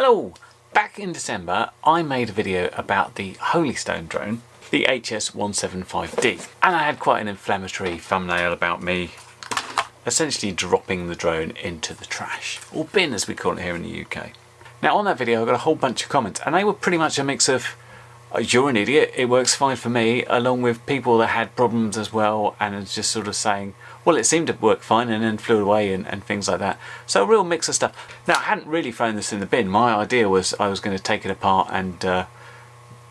Hello! Back in December I made a video about the HolyStone drone, the HS175D, and I had quite an inflammatory thumbnail about me essentially dropping the drone into the trash, or bin as we call it here in the UK. Now on that video I got a whole bunch of comments and they were pretty much a mix of you're an idiot, it works fine for me, along with people that had problems as well and it's just sort of saying, well, it seemed to work fine and then flew away and things like that. So a real mix of stuff. Now I hadn't really thrown this in the bin. My idea was I was going to take it apart and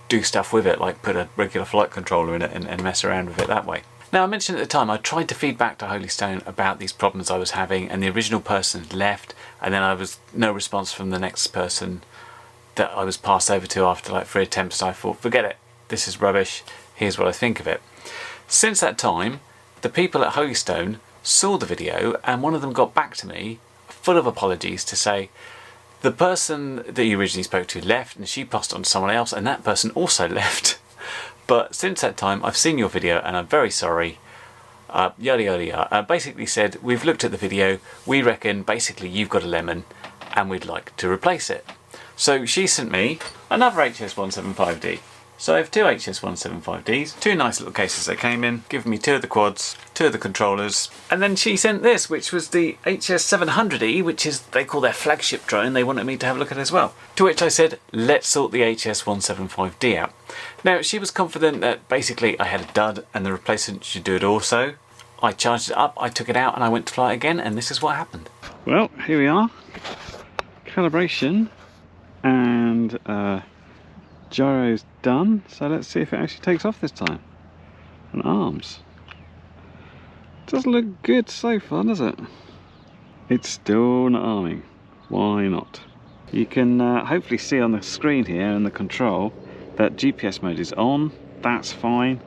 do stuff with it, like put a regular flight controller in it and mess around with it that way. Now I mentioned at the time I tried to feed back to HolyStone about these problems I was having, and the original person had left and then I was no response from the next person that I was passed over to after like 3 attempts. I thought, forget it, this is rubbish, here's what I think of it. Since that time, the people at HolyStone saw the video and one of them got back to me full of apologies to say the person that you originally spoke to left and she passed on to someone else and that person also left. But since that time I've seen your video and I'm very sorry, yada yada yada. Basically said, we've looked at the video, we reckon basically you've got a lemon and we'd like to replace it. So she sent me another HS175D. So I have 2 HS175Ds, 2 nice little cases they came in, given me 2 of the quads, 2 of the controllers, and then she sent this, which was the HS700E, which is, they call their flagship drone, they wanted me to have a look at it as well. To which I said, let's sort the HS175D out. Now she was confident that basically I had a dud and the replacement should do it also. I charged it up, I took it out and I went to fly it again, and this is what happened. Well, here we are. Calibration and gyro's done, so let's see if it actually takes off this time. And arms. Doesn't look good so far, does it? It's still not arming. Why not? You can hopefully see on the screen here in the control that GPS mode is on. That's fine,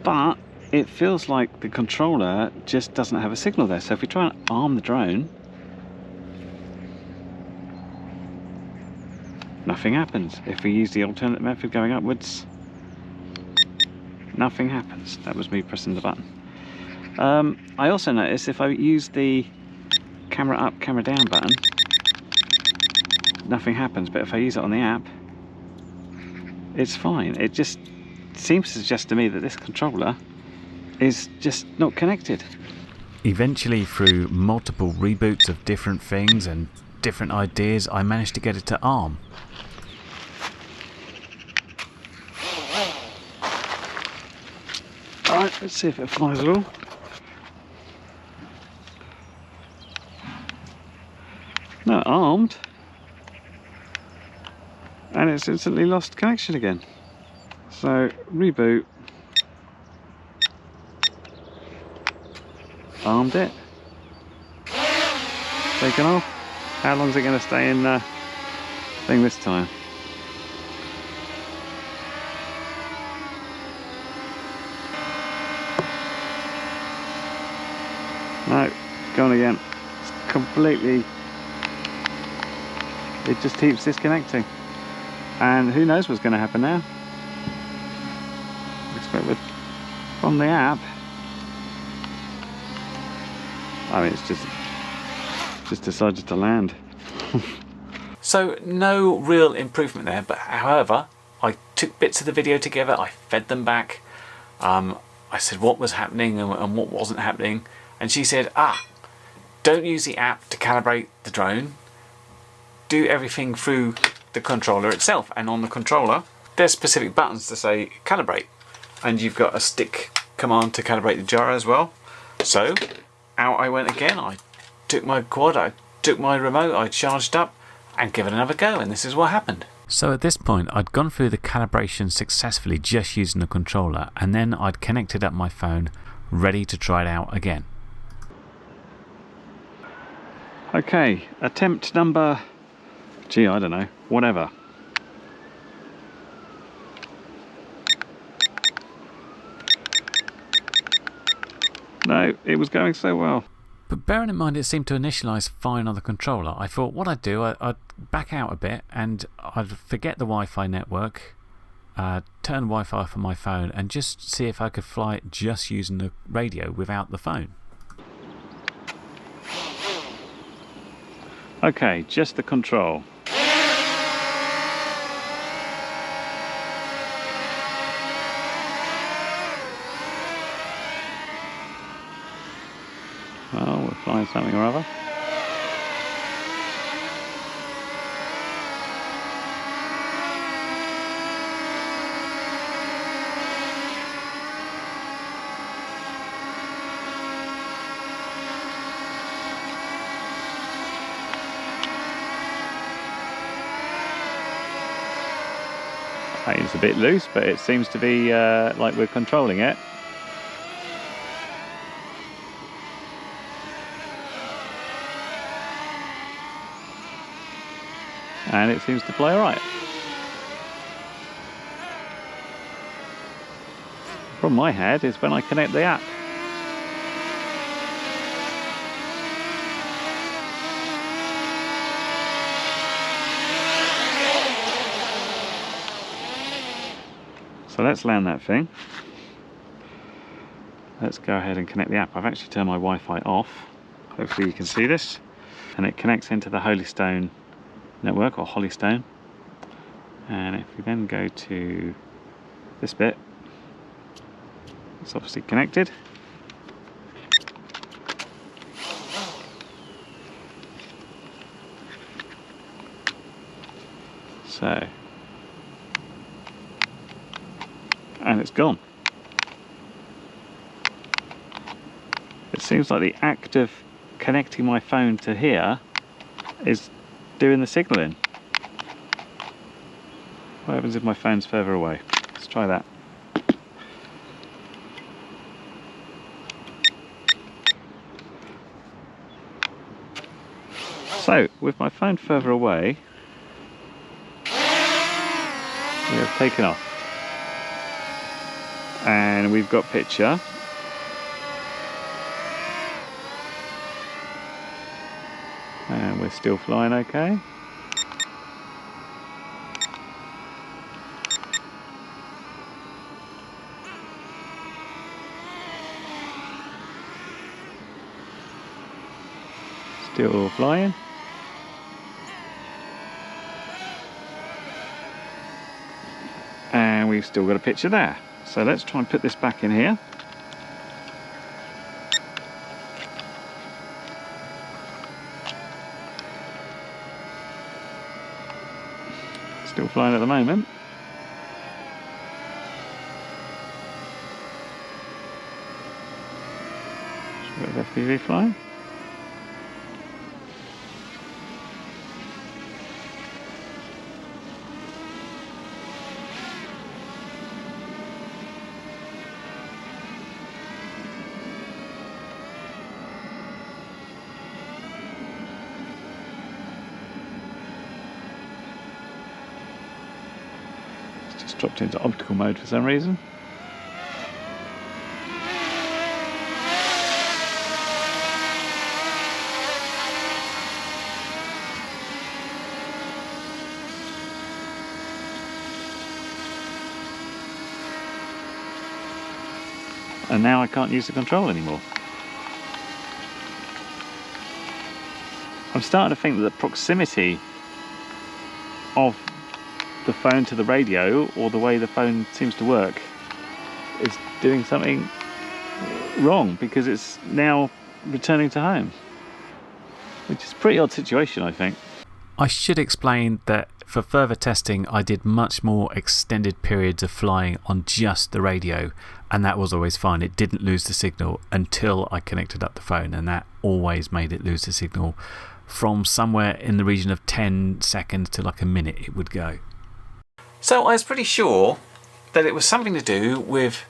but it feels like the controller just doesn't have a signal there. So if we try and arm the drone, nothing happens. If we use the alternate method going upwards, nothing happens. That was me pressing the button. I also noticed if I use the camera up, camera down button, nothing happens, but if I use it on the app, it's fine. It just seems to suggest to me that this controller is just not connected. Eventually, through multiple reboots of different things and different ideas, I managed to get it to arm. Alright, let's see if it flies at all. No, armed. And it's instantly lost connection again. So, reboot. Armed it. Taken off. How long is it going to stay in the thing this time? No, gone again. It's completely, it just keeps disconnecting. And who knows what's going to happen now. I expect from the app, I mean, it's just decided to land. So no real improvement there, but however, I took bits of the video together, I fed them back, I said what was happening and what wasn't happening, and she said, don't use the app to calibrate the drone, do everything through the controller itself, and on the controller there's specific buttons to say calibrate, and you've got a stick command to calibrate the gyro as well. So out I went again, I took my quad, I took my remote, I charged up and give it another go, and this is what happened. So at this point I'd gone through the calibration successfully just using the controller, and then I'd connected up my phone ready to try it out again. Okay, attempt number, gee, I don't know, whatever. No, it was going so well. But bearing in mind it seemed to initialise fine on the controller, I thought what I'd do, I'd back out a bit and I'd forget the Wi-Fi network, turn Wi-Fi off on my phone and just see if I could fly it just using the radio without the phone. Okay, just the control. Well, we're flying something or other. It's a bit loose, but it seems to be like we're controlling it. And it seems to play alright. The problem I had is when I connect the app. So let's land that thing. Let's go ahead and connect the app. I've actually turned my Wi-Fi off. Hopefully you can see this. And it connects into the HolyStone network, or HolyStone. And if we then go to this bit, it's obviously connected. So, and it's gone. It seems like the act of connecting my phone to here is doing the signalling. What happens if my phone's further away? Let's try that. So, with my phone further away, we have taken off. And we've got picture. And we're still flying okay. Still flying. And we've still got a picture there. So let's try and put this back in here. Still flying at the moment. Should we have FPV flying? Just dropped into optical mode for some reason. And now I can't use the control anymore. I'm starting to think that the proximity of the phone to the radio, or the way the phone seems to work, is doing something wrong, because it's now returning to home, which is a pretty odd situation, I think. I should explain that for further testing I did much more extended periods of flying on just the radio, and that was always fine. It didn't lose the signal until I connected up the phone, and that always made it lose the signal from somewhere in the region of 10 seconds to like a minute it would go. So I was pretty sure that it was something to do with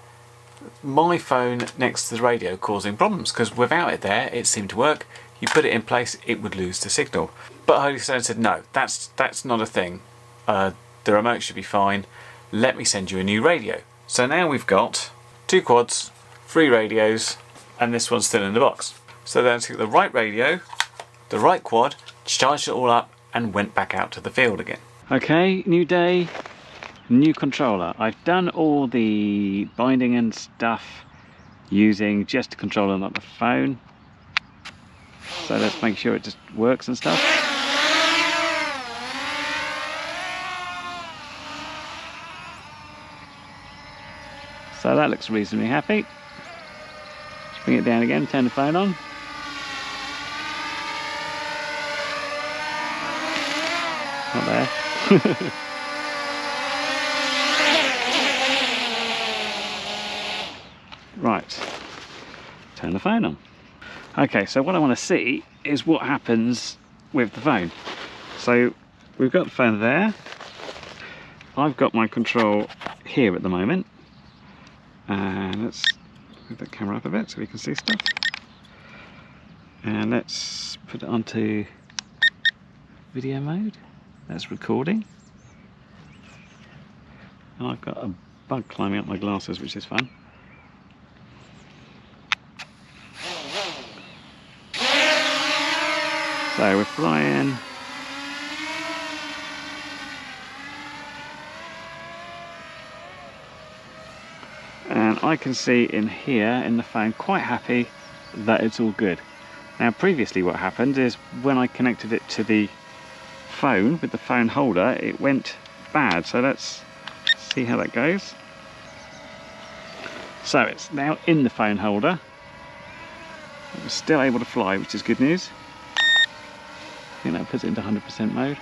my phone next to the radio causing problems, because without it there it seemed to work. You put it in place, it would lose the signal. But HolyStone said no, that's not a thing. The remote should be fine. Let me send you a new radio. So now we've got 2 quads, 3 radios, and this one's still in the box. So then I took the right radio, the right quad, charged it all up, and went back out to the field again. Okay, new day, new controller. I've done all the binding and stuff using just a controller, not the phone. So let's make sure it just works and stuff. So that looks reasonably happy. Bring it down again, turn the phone on. Right, turn the phone on. Okay, so what I want to see is what happens with the phone. So we've got the phone there. I've got my control here at the moment. And let's move the camera up a bit so we can see stuff. And let's put it onto video mode. That's recording. And I've got a bug climbing up my glasses, which is fun. So we're flying. And I can see in here in the phone, quite happy that it's all good. Now previously what happened is when I connected it to the phone with the phone holder, it went bad. So let's see how that goes. So it's now in the phone holder. It's still able to fly, which is good news. I think that puts it into 100% mode.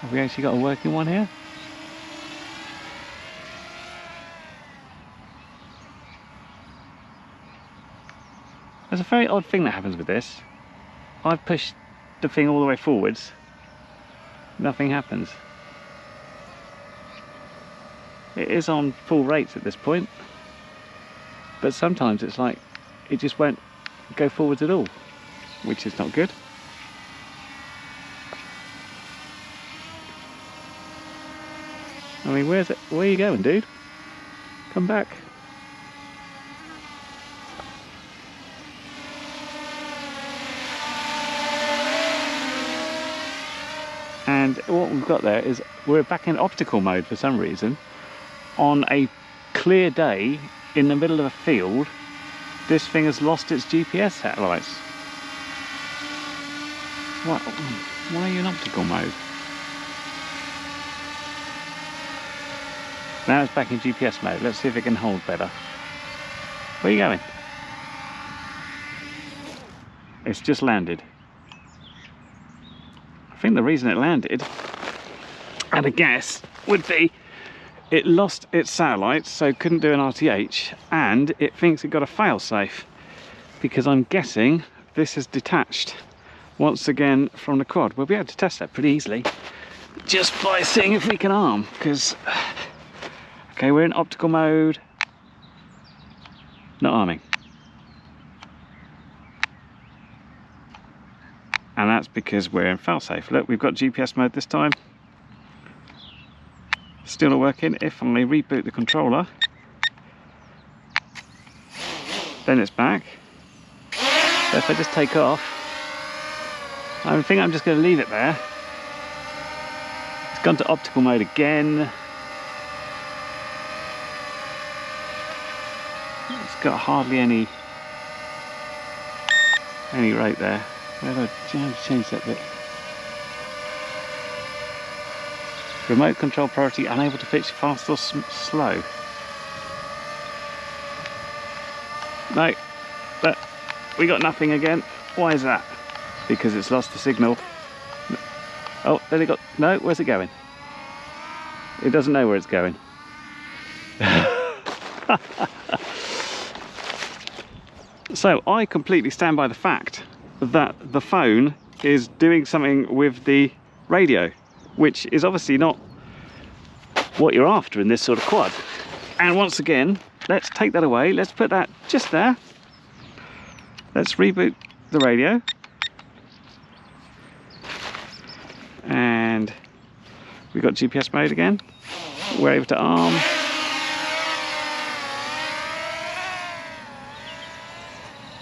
Have we actually got a working one here? There's a very odd thing that happens with this. I've pushed the thing all the way forwards. Nothing happens. It is on full rates at this point. But sometimes it's like, it just won't go forwards at all, which is not good. I mean, where are you going, dude? Come back. And what we've got there is we're back in optical mode for some reason. On a clear day in the middle of a field, this thing has lost its GPS satellites. What? Why are you in optical mode? Now it's back in GPS mode. Let's see if it can hold better. Where are you going? It's just landed. I think the reason it landed, and a guess, would be it lost its satellites, so couldn't do an RTH, and it thinks it got a failsafe, because I'm guessing this is detached once again from the quad. We'll be able to test that pretty easily just by seeing if we can arm, because okay, we're in optical mode, not arming. And that's because we're in failsafe. Look, we've got GPS mode this time. Still not working. If I reboot the controller, then it's back. So if I just take off, I think I'm just going to leave it there. It's gone to optical mode again. It's got hardly any rate there. Where do I change that bit? Remote control priority unable to fix fast or slow. No, but we got nothing again. Why is that? Because it's lost the signal. Oh, then it got, no, where's it going? It doesn't know where it's going. So I completely stand by the fact that the phone is doing something with the radio, which is obviously not what you're after in this sort of quad. And once again, let's take that away. Let's put that just there. Let's reboot the radio. And we've got GPS mode again. We're able to arm.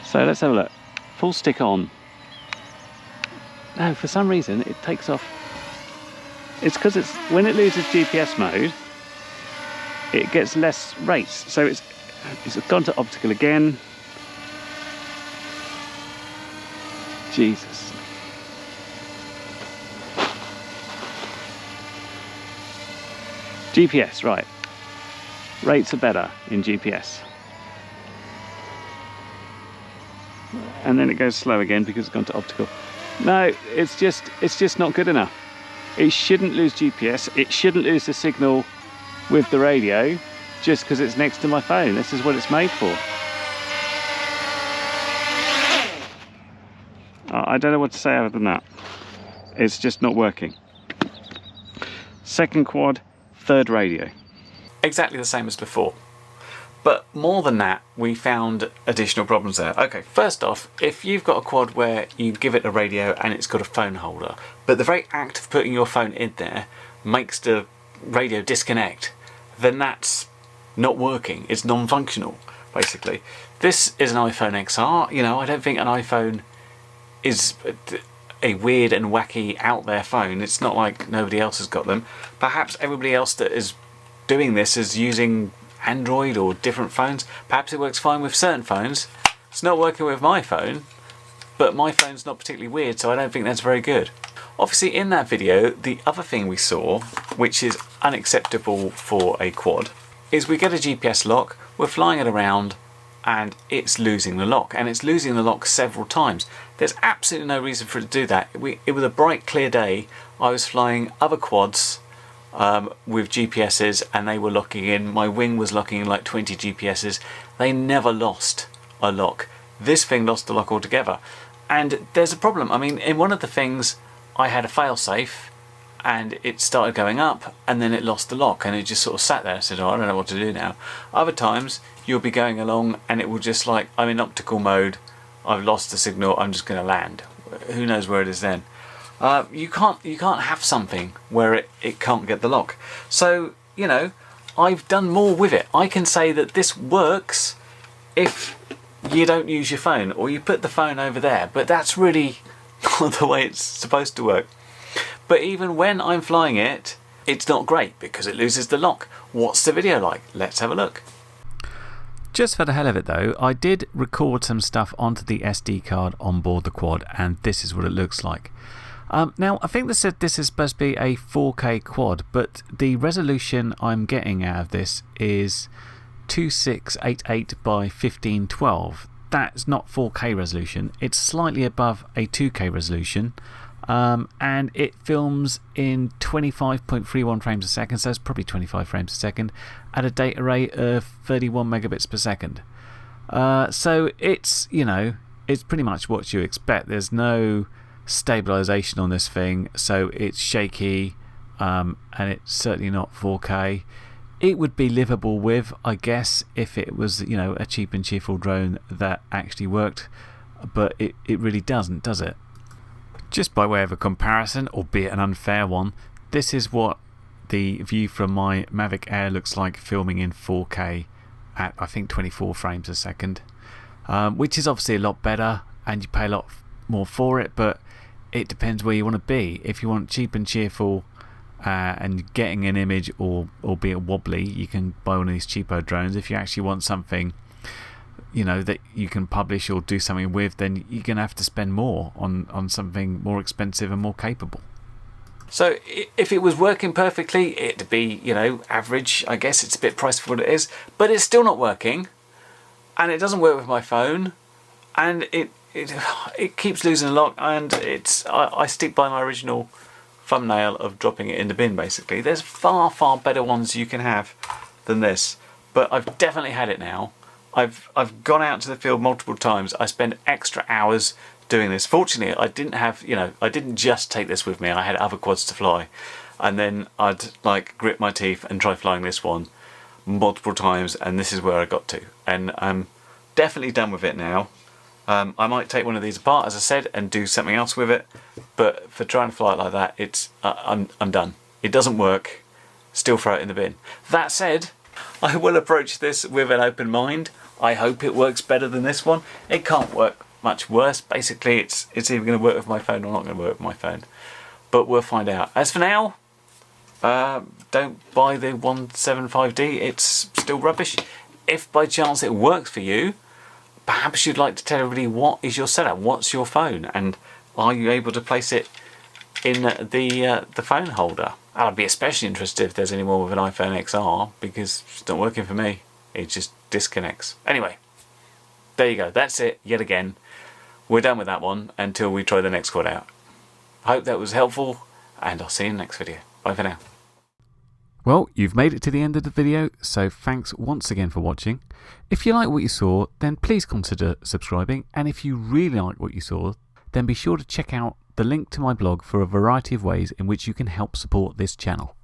So let's have a look. Full stick on. No, for some reason it takes off. It's because it's when it loses GPS mode, it gets less rates. So it's gone to optical again. Jesus. GPS, right. rates are better in GPS. And then it goes slow again because it's gone to optical. No, it's just not good enough. It shouldn't lose GPS. It shouldn't lose the signal with the radio just because it's next to my phone. This is what it's made for. I don't know what to say other than that. It's just not working. Second quad, third radio. Exactly the same as before. But more than that, we found additional problems there. Okay, first off, if you've got a quad where you give it a radio and it's got a phone holder, but the very act of putting your phone in there makes the radio disconnect, then that's not working. It's non-functional, basically. This is an iPhone XR. You know, I don't think an iPhone is a weird and wacky out there phone. It's not like nobody else has got them. Perhaps everybody else that is doing this is using Android or different phones. Perhaps it works fine with certain phones. It's not working with my phone, but my phone's not particularly weird, so I don't think that's very good. Obviously in that video, the other thing we saw, which is unacceptable for a quad, is we get a GPS lock, we're flying it around, and it's losing the lock, and it's losing the lock several times. There's absolutely no reason for it to do that. It was a bright, clear day. I was flying other quads with GPSs, and they were locking in. My wing was locking in like 20 GPSs. They never lost a lock. This thing lost the lock altogether. And there's a problem. I mean, in one of the things, I had a fail-safe, and it started going up, and then it lost the lock, and it just sort of sat there. I said, oh, I don't know what to do now. Other times, you'll be going along, and it will just like, I'm in optical mode, I've lost the signal, I'm just going to land. Who knows where it is then? You can't have something where it can't get the lock. So, you know, I've done more with it. I can say that this works if you don't use your phone, or you put the phone over there, but that's really not the way it's supposed to work. But even when I'm flying it, it's not great because it loses the lock. What's the video like? Let's have a look. Just for the hell of it though, I did record some stuff onto the SD card on board the quad, and this is what it looks like. Now I think they said this is supposed to be a 4K quad, but the resolution I'm getting out of this is 2688 by 1512. That's not 4K resolution, it's slightly above a 2K resolution. And it films in 25.31 frames a second, so it's probably 25 frames a second, at a data rate of 31 megabits per second. So it's, you know, it's pretty much what you expect. There's no stabilization on this thing, so it's shaky, and it's certainly not 4K. It would be livable with, I guess, if it was, you know, a cheap and cheerful drone that actually worked, but it really doesn't, does it? Just by way of a comparison, albeit an unfair one, this is what the view from my Mavic Air looks like filming in 4K at, I think, 24 frames a second, which is obviously a lot better, and you pay a lot more for it, but it depends where you want to be. If you want cheap and cheerful and getting an image, or albeit wobbly, you can buy one of these cheapo drones. If you actually want something, you know, that you can publish or do something with, then you're going to have to spend more on something more expensive and more capable. So if it was working perfectly, it'd be, you know, average. I guess it's a bit priced for what it is, but it's still not working, and it doesn't work with my phone, and it keeps losing a lock, and I stick by my original thumbnail of dropping it in the bin. Basically, there's far better ones you can have than this, but I've definitely had it now. I've gone out to the field multiple times. I spend extra hours doing this. Fortunately, I didn't have, you know, I didn't just take this with me. I had other quads to fly, and then I'd like grit my teeth and try flying this one multiple times, and this is where I got to. And I'm definitely done with it now. I might take one of these apart, as I said, and do something else with it. But for trying to fly it like that, it's I'm done. It doesn't work. Still throw it in the bin. That said, I will approach this with an open mind. I hope it works better than this one. It can't work much worse. Basically, it's either going to work with my phone or not going to work with my phone. But we'll find out. As for now, don't buy the 175D. It's still rubbish. If by chance it works for you, perhaps you'd like to tell everybody what is your setup, what's your phone, and are you able to place it in the phone holder. And I'd be especially interested if there's any more with an iPhone XR, because it's not working for me. It just disconnects. Anyway, there you go. That's it yet again. We're done with that one until we try the next quad out. I hope that was helpful, and I'll see you in the next video. Bye for now. Well, you've made it to the end of the video, so thanks once again for watching. If you like what you saw, then please consider subscribing, and if you really like what you saw, then be sure to check out the link to my blog for a variety of ways in which you can help support this channel.